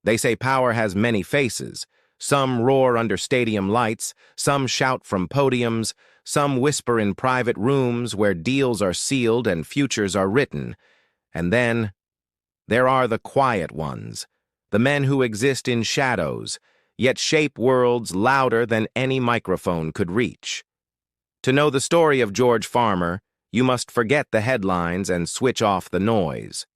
They say power has many faces. Some roar under stadium lights, some shout from podiums, some whisper in private rooms where deals are sealed and futures are written. And then there are the quiet ones, the men who exist in shadows, yet shape worlds louder than any microphone could reach. To know the story of George Farmer, you must forget the headlines and switch off the noise.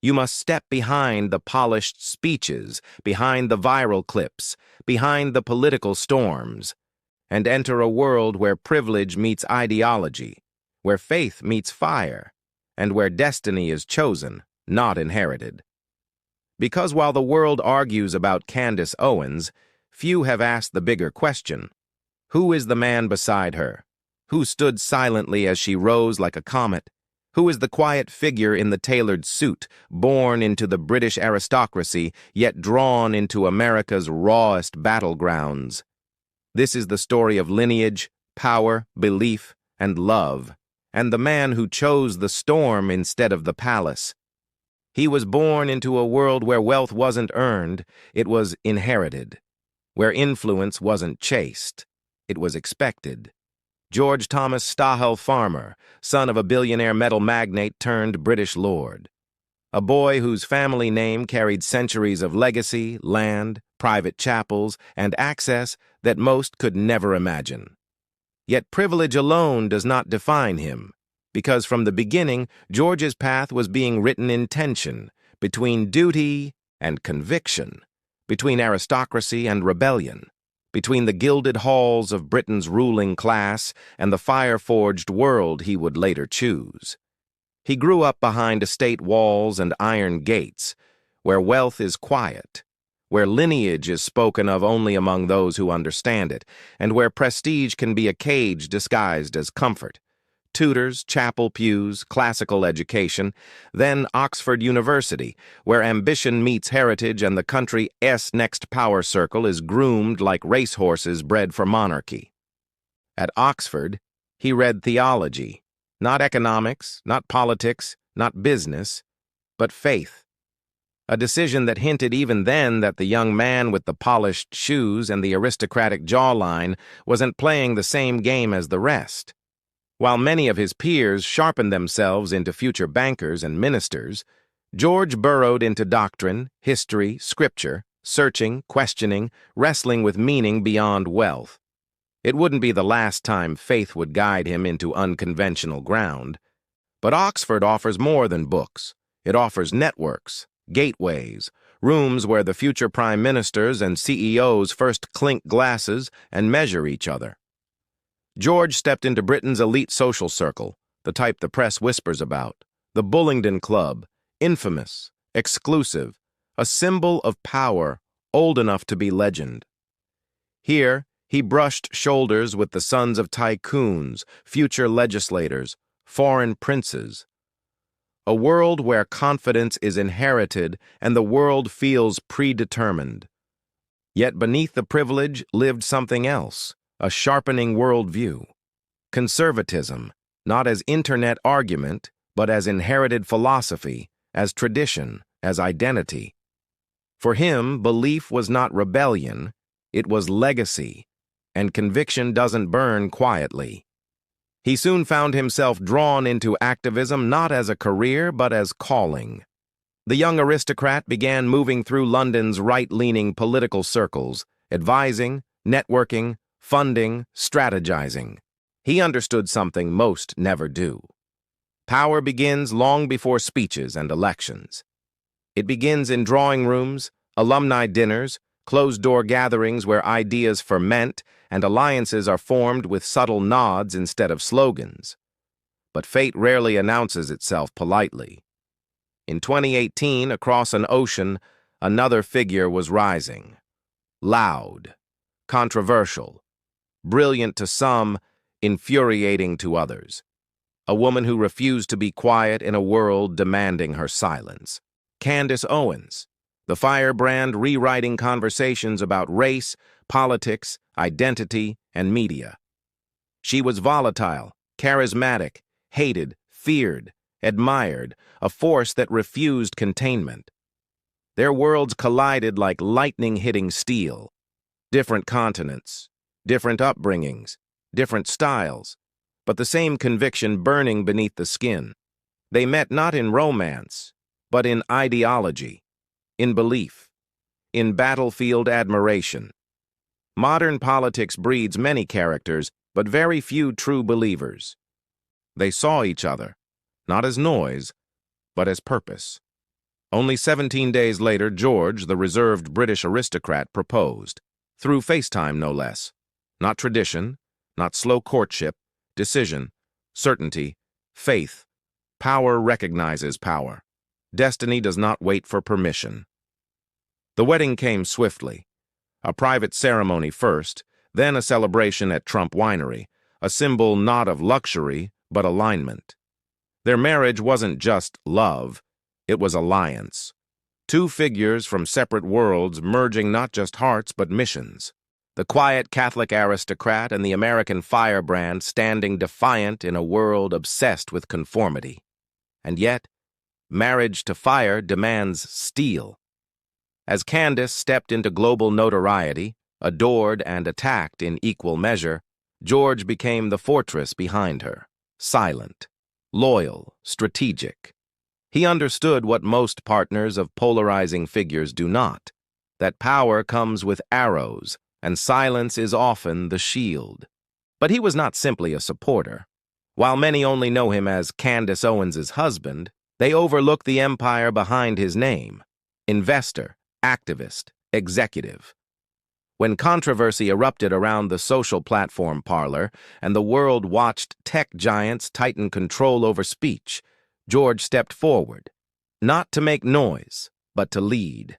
You must step behind the polished speeches, behind the viral clips, behind the political storms, and enter a world where privilege meets ideology, where faith meets fire, and where destiny is chosen, not inherited. Because while the world argues about Candace Owens, few have asked the bigger question: who is the man beside her? Who stood silently as she rose like a comet? Who is the quiet figure in the tailored suit, born into the British aristocracy, yet drawn into America's rawest battlegrounds? This is the story of lineage, power, belief, and love, and the man who chose the storm instead of the palace. He was born into a world where wealth wasn't earned, it was inherited. Where influence wasn't chased, it was expected. George Thomas Stahel Farmer, son of a billionaire metal magnate turned British lord. A boy whose family name carried centuries of legacy, land, private chapels, and access that most could never imagine. Yet privilege alone does not define him, because from the beginning, George's path was being written in tension, between duty and conviction, between aristocracy and rebellion, between the gilded halls of Britain's ruling class and the fire-forged world he would later choose. He grew up behind estate walls and iron gates, where wealth is quiet, where lineage is spoken of only among those who understand it, and where prestige can be a cage disguised as comfort. Tutors, chapel pews, classical education, then Oxford University, where ambition meets heritage and the country's next power circle is groomed like racehorses bred for monarchy. At Oxford, he read theology, not economics, not politics, not business, but faith. A decision that hinted even then that the young man with the polished shoes and the aristocratic jawline wasn't playing the same game as the rest. While many of his peers sharpened themselves into future bankers and ministers, George burrowed into doctrine, history, scripture, searching, questioning, wrestling with meaning beyond wealth. It wouldn't be the last time faith would guide him into unconventional ground. But Oxford offers more than books. It offers networks, gateways, rooms where the future prime ministers and CEOs first clink glasses and measure each other. George stepped into Britain's elite social circle, the type the press whispers about, the Bullingdon Club, infamous, exclusive, a symbol of power old enough to be legend. Here, he brushed shoulders with the sons of tycoons, future legislators, foreign princes. A world where confidence is inherited and the world feels predetermined. Yet beneath the privilege lived something else. A sharpening worldview. Conservatism, not as internet argument, but as inherited philosophy, as tradition, as identity. For him, belief was not rebellion, it was legacy, and conviction doesn't burn quietly. He soon found himself drawn into activism not as a career, but as calling. The young aristocrat began moving through London's right-leaning political circles, advising, networking, funding, strategizing. He understood something most never do. Power begins long before speeches and elections. It begins in drawing rooms, alumni dinners, closed-door gatherings where ideas ferment and alliances are formed with subtle nods instead of slogans. But fate rarely announces itself politely. In 2018, across an ocean, another figure was rising. Loud, controversial, brilliant to some, infuriating to others. A woman who refused to be quiet in a world demanding her silence. Candace Owens, the firebrand rewriting conversations about race, politics, identity, and media. She was volatile, charismatic, hated, feared, admired, a force that refused containment. Their worlds collided like lightning hitting steel. Different continents, different upbringings, different styles, but the same conviction burning beneath the skin. They met not in romance, but in ideology, in belief, in battlefield admiration. Modern politics breeds many characters, but very few true believers. They saw each other, not as noise, but as purpose. Only 17 days later, George, the reserved British aristocrat, proposed. Through FaceTime, no less. Not tradition, not slow courtship, decision, certainty, faith. Power recognizes power. Destiny does not wait for permission. The wedding came swiftly. A private ceremony first, then a celebration at Trump Winery, a symbol not of luxury, but alignment. Their marriage wasn't just love, it was alliance. Two figures from separate worlds merging not just hearts but missions. The quiet Catholic aristocrat and the American firebrand standing defiant in a world obsessed with conformity. And yet, marriage to fire demands steel. As Candace stepped into global notoriety, adored and attacked in equal measure, George became the fortress behind her, silent, loyal, strategic. He understood what most partners of polarizing figures do not, that power comes with arrows, and silence is often the shield. But he was not simply a supporter. While many only know him as Candace Owens' husband, they overlook the empire behind his name: investor, activist, executive. When controversy erupted around the social platform Parlor and the world watched tech giants tighten control over speech, George stepped forward, not to make noise, but to lead.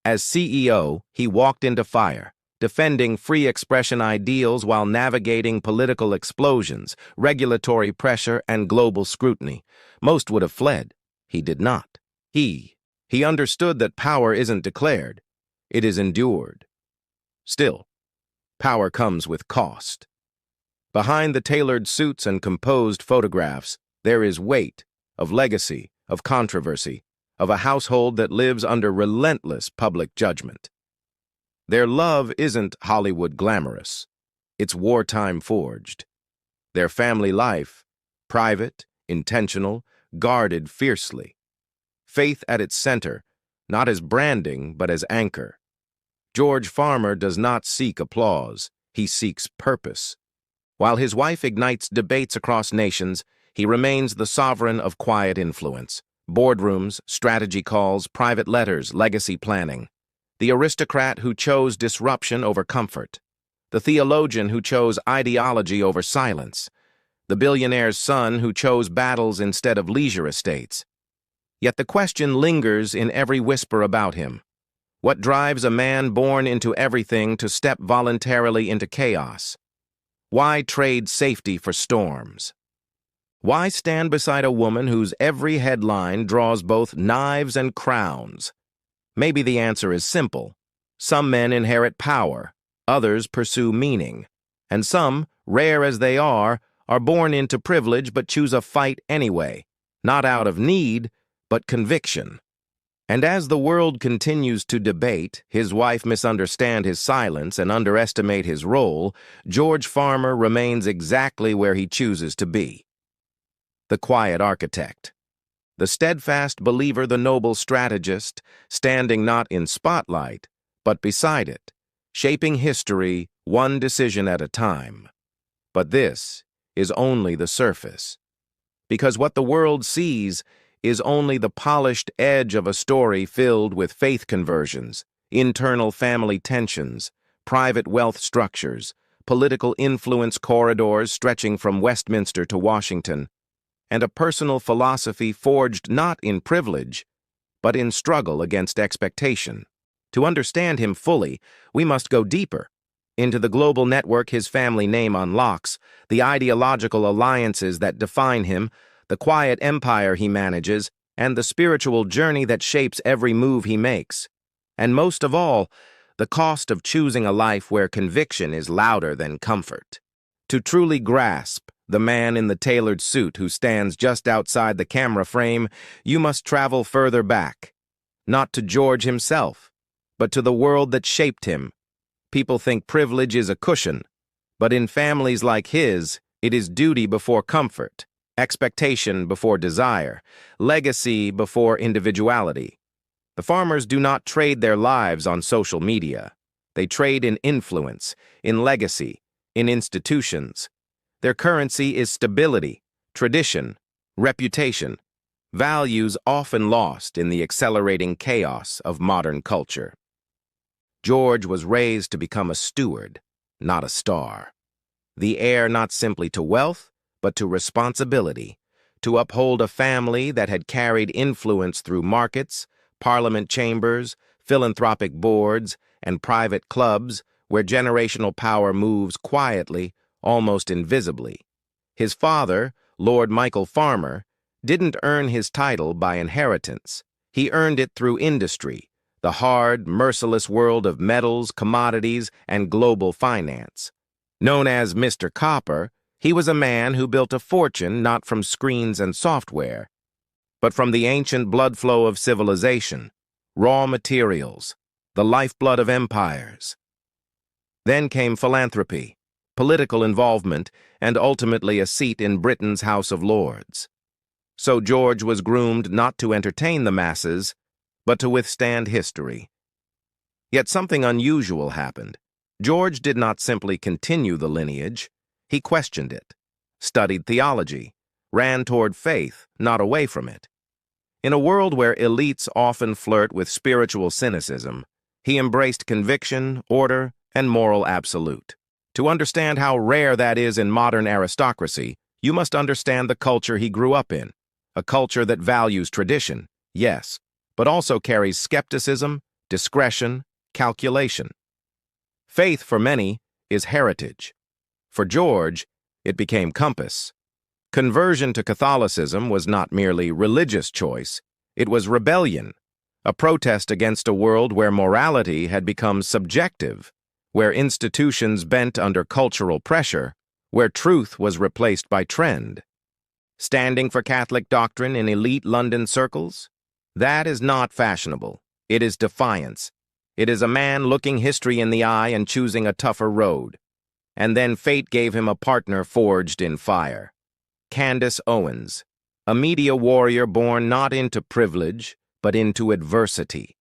As CEO, he walked into fire, defending free expression ideals while navigating political explosions, regulatory pressure, and global scrutiny. Most would have fled. He did not. He understood that power isn't declared, it is endured. Still, power comes with cost. Behind the tailored suits and composed photographs, there is weight of legacy, of controversy, of a household that lives under relentless public judgment. Their love isn't Hollywood glamorous. It's wartime forged. Their family life, private, intentional, guarded fiercely. Faith at its center, not as branding, but as anchor. George Farmer does not seek applause. He seeks purpose. While his wife ignites debates across nations, he remains the sovereign of quiet influence. Boardrooms, strategy calls, private letters, legacy planning. The aristocrat who chose disruption over comfort. The theologian who chose ideology over silence. The billionaire's son who chose battles instead of leisure estates. Yet the question lingers in every whisper about him. What drives a man born into everything to step voluntarily into chaos? Why trade safety for storms? Why stand beside a woman whose every headline draws both knives and crowns? Maybe the answer is simple. Some men inherit power, others pursue meaning, and some, rare as they are born into privilege but choose a fight anyway, not out of need, but conviction. And as the world continues to debate, his wife misunderstand his silence and underestimate his role, George Farmer remains exactly where he chooses to be. The quiet architect. The steadfast believer, the noble strategist, standing not in spotlight, but beside it, shaping history one decision at a time. But this is only the surface. Because what the world sees is only the polished edge of a story filled with faith conversions, internal family tensions, private wealth structures, political influence corridors stretching from Westminster to Washington, and a personal philosophy forged not in privilege, but in struggle against expectation. To understand him fully, we must go deeper, into the global network his family name unlocks, the ideological alliances that define him, the quiet empire he manages, and the spiritual journey that shapes every move he makes. And most of all, the cost of choosing a life where conviction is louder than comfort. To truly grasp the man in the tailored suit who stands just outside the camera frame, you must travel further back. not to George himself, but to the world that shaped him. People think privilege is a cushion, but in families like his, it is duty before comfort, expectation before desire, legacy before individuality. The farmers do not trade their lives on social media. They trade in influence, in legacy, in institutions. Their currency is stability, tradition, reputation, values often lost in the accelerating chaos of modern culture. George was raised to become a steward, not a star. The heir not simply to wealth, but to responsibility, to uphold a family that had carried influence through markets, parliament chambers, philanthropic boards, and private clubs where generational power moves quietly, almost invisibly. His father, Lord Michael Farmer, didn't earn his title by inheritance. He earned it through industry, the hard, merciless world of metals, commodities, and global finance. Known as Mr. Copper, he was a man who built a fortune not from screens and software, but from the ancient blood flow of civilization, raw materials, the lifeblood of empires. Then came philanthropy, political involvement, and ultimately a seat in Britain's House of Lords. So George was groomed not to entertain the masses, but to withstand history. Yet something unusual happened. George did not simply continue the lineage, he questioned it, studied theology, ran toward faith, not away from it. In a world where elites often flirt with spiritual cynicism, he embraced conviction, order, and moral absolute. To understand how rare that is in modern aristocracy, you must understand the culture he grew up in, a culture that values tradition, yes, but also carries skepticism, discretion, calculation. Faith, for many, is heritage. For George, it became compass. Conversion to Catholicism was not merely religious choice, it was rebellion, a protest against a world where morality had become subjective, where institutions bent under cultural pressure, where truth was replaced by trend. Standing for Catholic doctrine in elite London circles? That is not fashionable. It is defiance. It is a man looking history in the eye and choosing a tougher road. And then fate gave him a partner forged in fire. Candace Owens, a media warrior born not into privilege, but into adversity.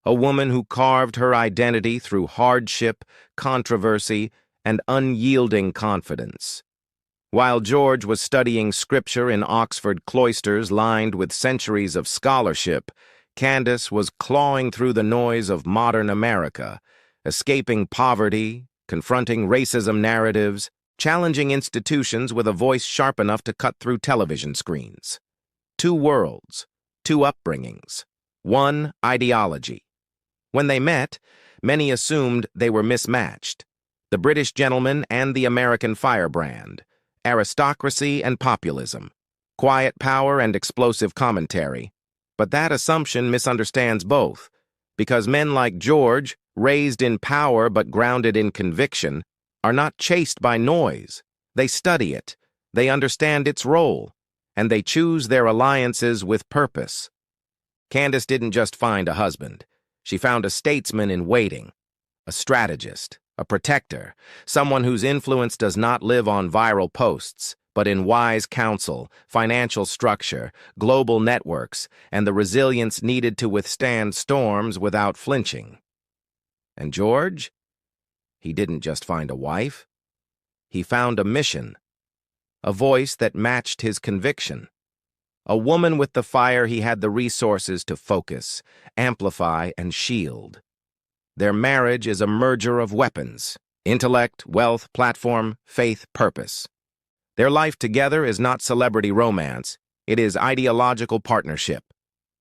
A woman who carved her identity through hardship, controversy, and unyielding confidence. While George was studying scripture in Oxford cloisters lined with centuries of scholarship, Candace was clawing through the noise of modern America, escaping poverty, confronting racism narratives, challenging institutions with a voice sharp enough to cut through television screens. Two worlds, two upbringings, one ideology. When they met, many assumed they were mismatched. The British gentleman and the American firebrand, aristocracy and populism, quiet power and explosive commentary. But that assumption misunderstands both, because men like George, raised in power but grounded in conviction, are not chased by noise. They study it, they understand its role, and they choose their alliances with purpose. Candace didn't just find a husband. She found a statesman in waiting, a strategist, a protector, someone whose influence does not live on viral posts, but in wise counsel, financial structure, global networks, and the resilience needed to withstand storms without flinching. And George? He didn't just find a wife. He found a mission, a voice that matched his conviction. A woman with the fire he had the resources to focus, amplify, and shield. Their marriage is a merger of weapons: intellect, wealth, platform, faith, purpose. Their life together is not celebrity romance, it is ideological partnership.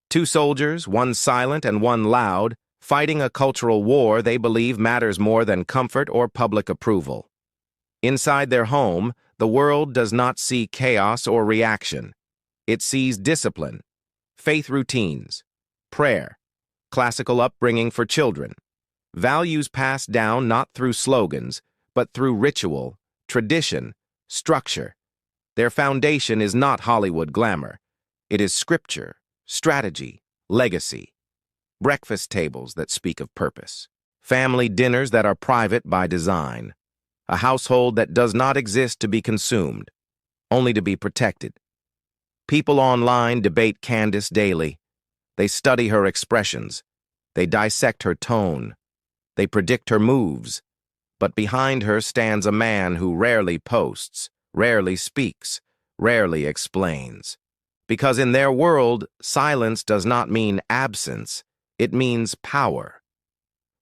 Two soldiers, one silent and one loud, fighting a cultural war they believe matters more than comfort or public approval. Inside their home, the world does not see chaos or reaction. It sees discipline, faith routines, prayer, classical upbringing for children, values passed down not through slogans, but through ritual, tradition, structure. Their foundation is not Hollywood glamour. It is scripture, strategy, legacy. breakfast tables that speak of purpose, family dinners that are private by design, a household that does not exist to be consumed, only to be protected. People online debate Candace daily. They study her expressions. They dissect her tone. They predict her moves. But behind her stands a man who rarely posts, rarely speaks, rarely explains. Because in their world, silence does not mean absence, it means power.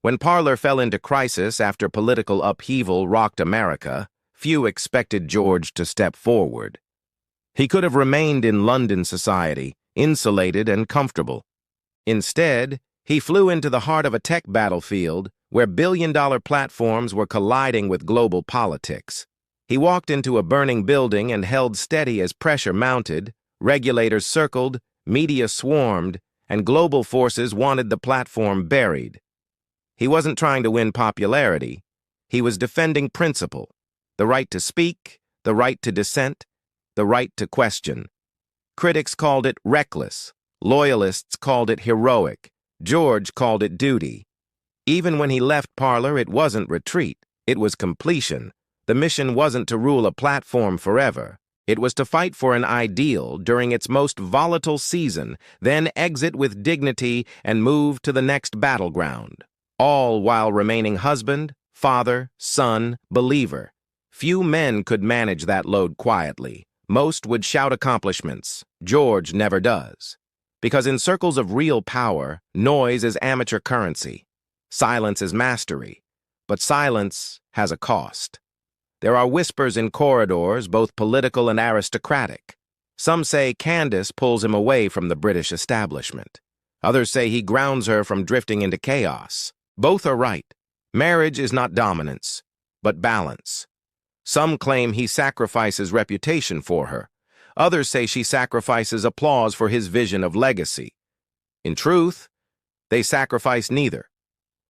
When Parlor fell into crisis after political upheaval rocked America, few expected George to step forward. He could have remained in London society, insulated and comfortable. Instead, he flew into the heart of a tech battlefield where billion-dollar platforms were colliding with global politics. He walked into a burning building and held steady as pressure mounted, regulators circled, media swarmed, and global forces wanted the platform buried. He wasn't trying to win popularity. He was defending principle, the right to speak, the right to dissent, the right to question. Critics called it reckless. Loyalists called it heroic. George called it duty. Even when he left Parlor, it wasn't retreat. It was completion. The mission wasn't to rule a platform forever. It was to fight for an ideal during its most volatile season, then exit with dignity and move to the next battleground, all while remaining husband, father, son, believer. Few men could manage that load quietly. Most would shout accomplishments. George never does. Because in circles of real power, noise is amateur currency. Silence is mastery. But silence has a cost. There are whispers in corridors, both political and aristocratic. Some say Candace pulls him away from the British establishment. Others say he grounds her from drifting into chaos. Both are right. Marriage is not dominance, but balance. Some claim he sacrifices reputation for her. Others say she sacrifices applause for his vision of legacy. In truth, they sacrifice neither.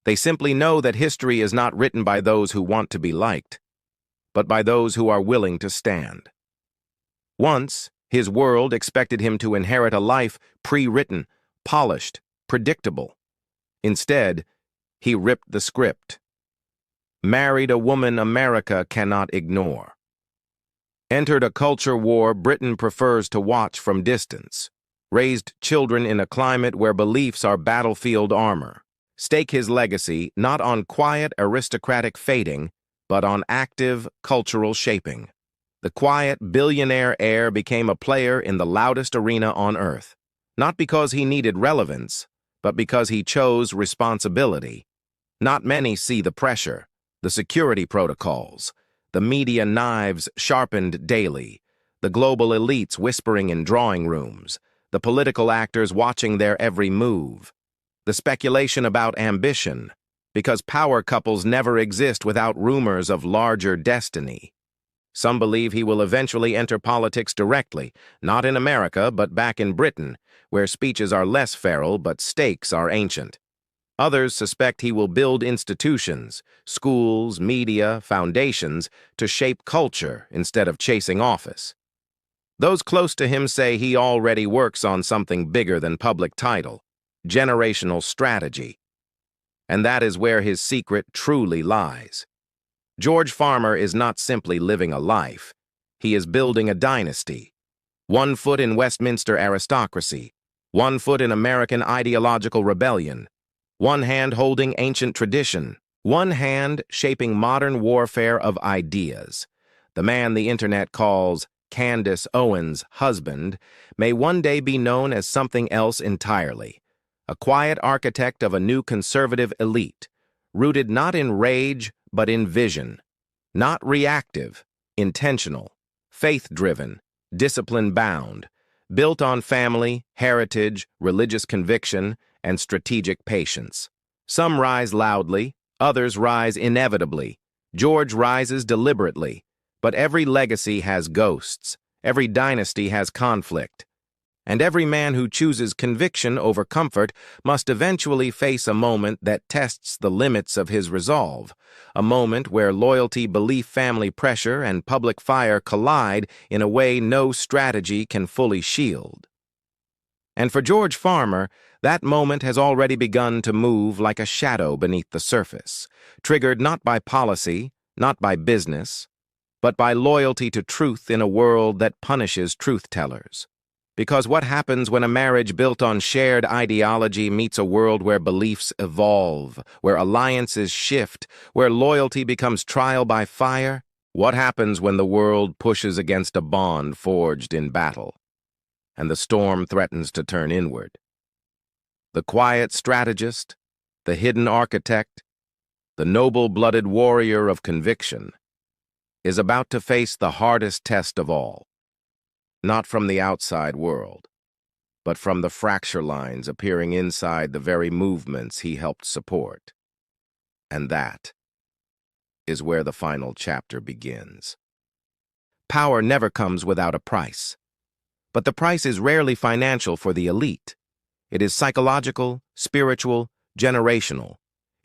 They simply know that history is not written by those who want to be liked, but by those who are willing to stand. Once, his world expected him to inherit a life pre-written, polished, predictable. Instead, he ripped the script. Married a woman America cannot ignore. Entered a culture war Britain prefers to watch from distance. Raised children in a climate where beliefs are battlefield armor. Stake his legacy not on quiet aristocratic fading, but on active cultural shaping. The quiet billionaire heir became a player in the loudest arena on earth, not because he needed relevance, but because he chose responsibility. Not many see the pressure, the security protocols, the media knives sharpened daily, the global elites whispering in drawing rooms, the political actors watching their every move, the speculation about ambition, because power couples never exist without rumors of larger destiny. Some believe he will eventually enter politics directly, not in America, but back in Britain, where speeches are less feral but stakes are ancient. Others suspect he will build institutions, schools, media, foundations, to shape culture instead of chasing office. Those close to him say he already works on something bigger than public title, generational strategy. And that is where his secret truly lies. George Farmer is not simply living a life. He is building a dynasty. 1 foot in Westminster aristocracy, 1 foot in American ideological rebellion, one hand holding ancient tradition, one hand shaping modern warfare of ideas. The man the internet calls Candace Owens' husband may one day be known as something else entirely. A quiet architect of a new conservative elite, rooted not in rage, but in vision. Not reactive, intentional, faith-driven, discipline-bound, built on family, heritage, religious conviction, and strategic patience. Some rise loudly, others rise inevitably. George rises deliberately, but every legacy has ghosts, every dynasty has conflict. And every man who chooses conviction over comfort must eventually face a moment that tests the limits of his resolve, a moment where loyalty, belief, family pressure, and public fire collide in a way no strategy can fully shield. And for George Farmer, That moment has already begun to move like a shadow beneath the surface, triggered not by policy, not by business, but by loyalty to truth in a world that punishes truth-tellers. Because what happens when a marriage built on shared ideology meets a world where beliefs evolve, where alliances shift, where loyalty becomes trial by fire? What happens when the world pushes against a bond forged in battle, and the storm threatens to turn inward? The quiet strategist, the hidden architect, the noble-blooded warrior of conviction, is about to face the hardest test of all. Not from the outside world, but from the fracture lines appearing inside the very movements he helped support. And that is where the final chapter begins. Power never comes without a price, but the price is rarely financial for the elite. It is psychological, spiritual, generational.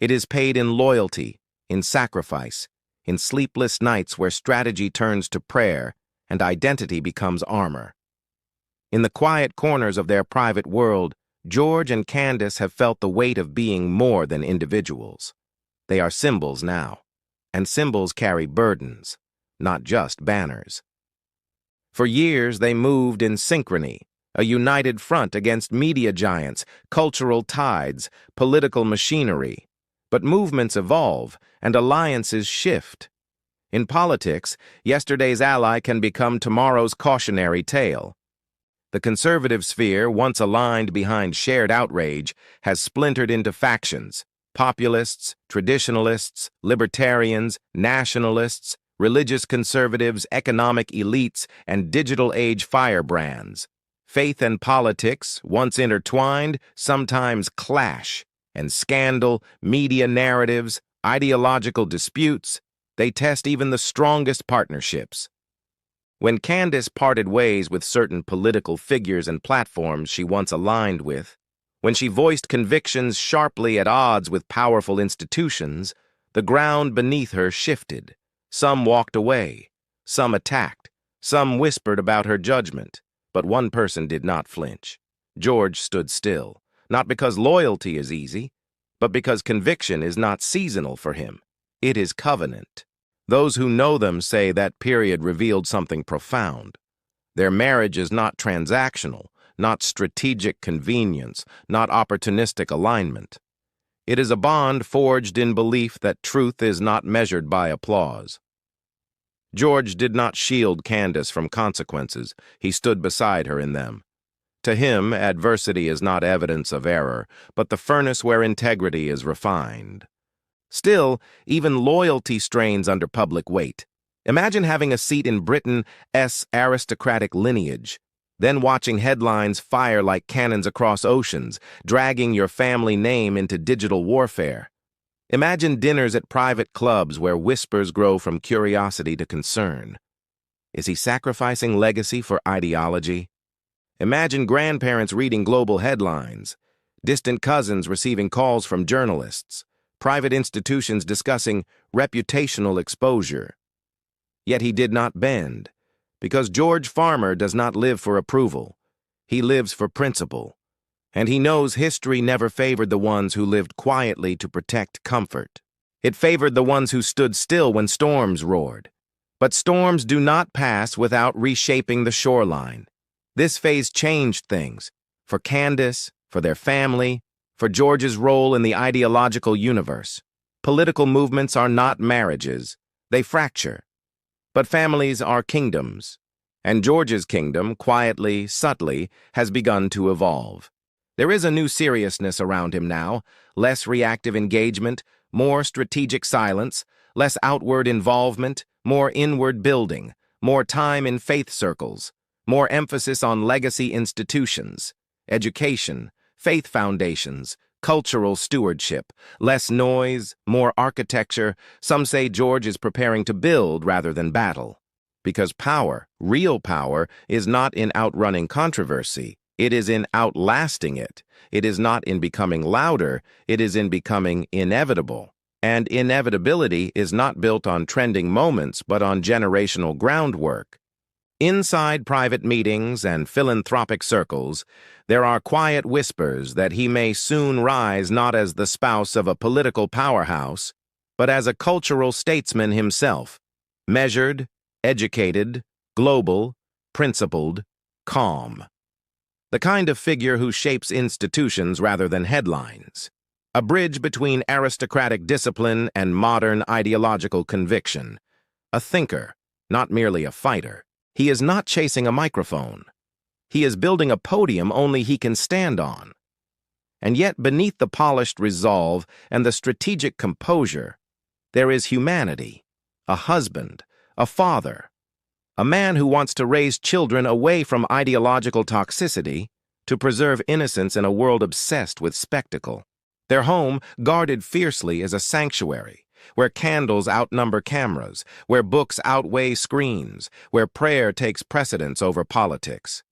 It is paid in loyalty, in sacrifice, in sleepless nights where strategy turns to prayer and identity becomes armor. In the quiet corners of their private world, George and Candace have felt the weight of being more than individuals. They are symbols now, and symbols carry burdens, not just banners. For years, they moved in synchrony, a united front against media giants, cultural tides, political machinery. But movements evolve, and alliances shift. In politics, yesterday's ally can become tomorrow's cautionary tale. The conservative sphere, once aligned behind shared outrage, has splintered into factions: populists, traditionalists, libertarians, nationalists, religious conservatives, economic elites, and digital-age firebrands. Faith and politics, once intertwined, sometimes clash, and scandal, media narratives, ideological disputes, they test even the strongest partnerships. When Candace parted ways with certain political figures and platforms she once aligned with, when she voiced convictions sharply at odds with powerful institutions, the ground beneath her shifted. Some walked away, some attacked, some whispered about her judgment, but one person did not flinch. George stood still, not because loyalty is easy, but because conviction is not seasonal for him. It is covenant. Those who know them say that period revealed something profound. Their marriage is not transactional, not strategic convenience, not opportunistic alignment. It is a bond forged in belief that truth is not measured by applause. George did not shield Candace from consequences. He stood beside her in them. To him, adversity is not evidence of error, but the furnace where integrity is refined. Still, even loyalty strains under public weight. Imagine having a seat in Britain's aristocratic lineage, then watching headlines fire like cannons across oceans, dragging your family name into digital warfare. Imagine dinners at private clubs where whispers grow from curiosity to concern. Is he sacrificing legacy for ideology? Imagine grandparents reading global headlines, distant cousins receiving calls from journalists, private institutions discussing reputational exposure. Yet he did not bend, because George Farmer does not live for approval. He lives for principle, and he knows history never favored the ones who lived quietly to protect comfort. It favored the ones who stood still when storms roared. But storms do not pass without reshaping the shoreline. This phase changed things, for Candace, for their family, for George's role in the ideological universe. Political movements are not marriages, they fracture. But families are kingdoms, and George's kingdom, quietly, subtly, has begun to evolve. There is a new seriousness around him now, less reactive engagement, more strategic silence, less outward involvement, more inward building, more time in faith circles, more emphasis on legacy institutions, education, faith foundations, cultural stewardship, less noise, more architecture. Some say George is preparing to build rather than battle. Because power, real power, is not in outrunning controversy. It is in outlasting it. It is not in becoming louder. It is in becoming inevitable. And inevitability is not built on trending moments, but on generational groundwork. Inside private meetings and philanthropic circles, there are quiet whispers that he may soon rise not as the spouse of a political powerhouse, but as a cultural statesman himself, measured, educated, global, principled, calm. The kind of figure who shapes institutions rather than headlines. A bridge between aristocratic discipline and modern ideological conviction. A thinker, not merely a fighter. He is not chasing a microphone. He is building a podium only he can stand on. And yet, beneath the polished resolve and the strategic composure, there is humanity, a husband, a father, a man who wants to raise children away from ideological toxicity to preserve innocence in a world obsessed with spectacle. Their home, guarded fiercely, is a sanctuary, where candles outnumber cameras, where books outweigh screens, where prayer takes precedence over politics.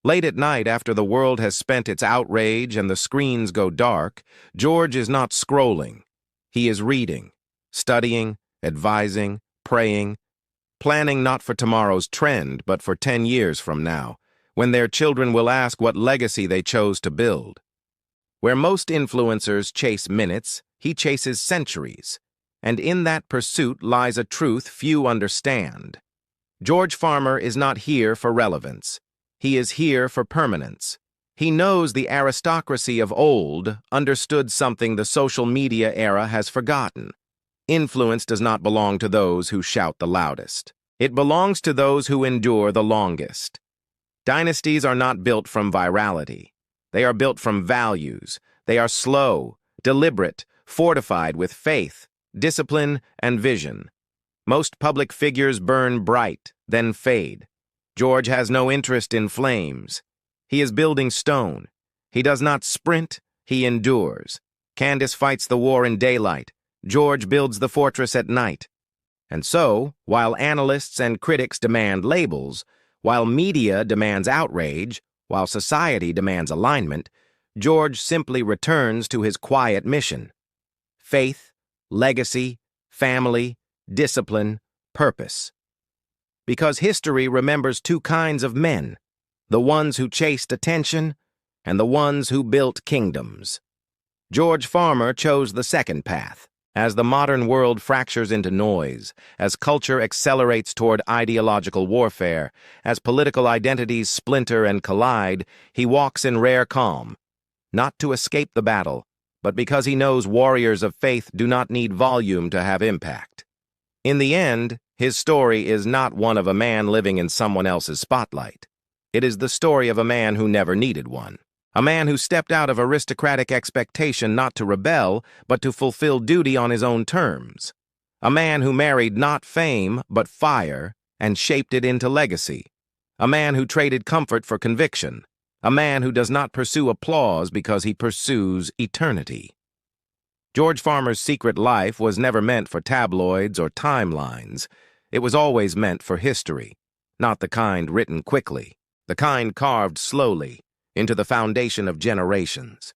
Late at night, after the world has spent its outrage and the screens go dark, George is not scrolling. He is reading, studying, advising, praying, planning not for tomorrow's trend, but for 10 years from now, when their children will ask what legacy they chose to build. Where most influencers chase minutes, he chases centuries, and in that pursuit lies a truth few understand. George Farmer is not here for relevance. He is here for permanence. He knows the aristocracy of old understood something the social media era has forgotten. Influence does not belong to those who shout the loudest. It belongs to those who endure the longest. Dynasties are not built from virality. They are built from values. They are slow, deliberate, fortified with faith, discipline, and vision. Most public figures burn bright, then fade. George has no interest in flames. He is building stone. He does not sprint, he endures. Candace fights the war in daylight. George builds the fortress at night. And so, while analysts and critics demand labels, while media demands outrage, while society demands alignment, George simply returns to his quiet mission. Faith, legacy, family, discipline, purpose. Because history remembers two kinds of men, the ones who chased attention and the ones who built kingdoms. George Farmer chose the second path. As the modern world fractures into noise, as culture accelerates toward ideological warfare, as political identities splinter and collide, he walks in rare calm, not to escape the battle, but because he knows warriors of faith do not need volume to have impact. In the end, his story is not one of a man living in someone else's spotlight. It is the story of a man who never needed one. A man who stepped out of aristocratic expectation not to rebel, but to fulfill duty on his own terms. A man who married not fame, but fire, and shaped it into legacy. A man who traded comfort for conviction. A man who does not pursue applause because he pursues eternity. George Farmer's secret life was never meant for tabloids or timelines. It was always meant for history, not the kind written quickly, the kind carved slowly, into the foundation of generations.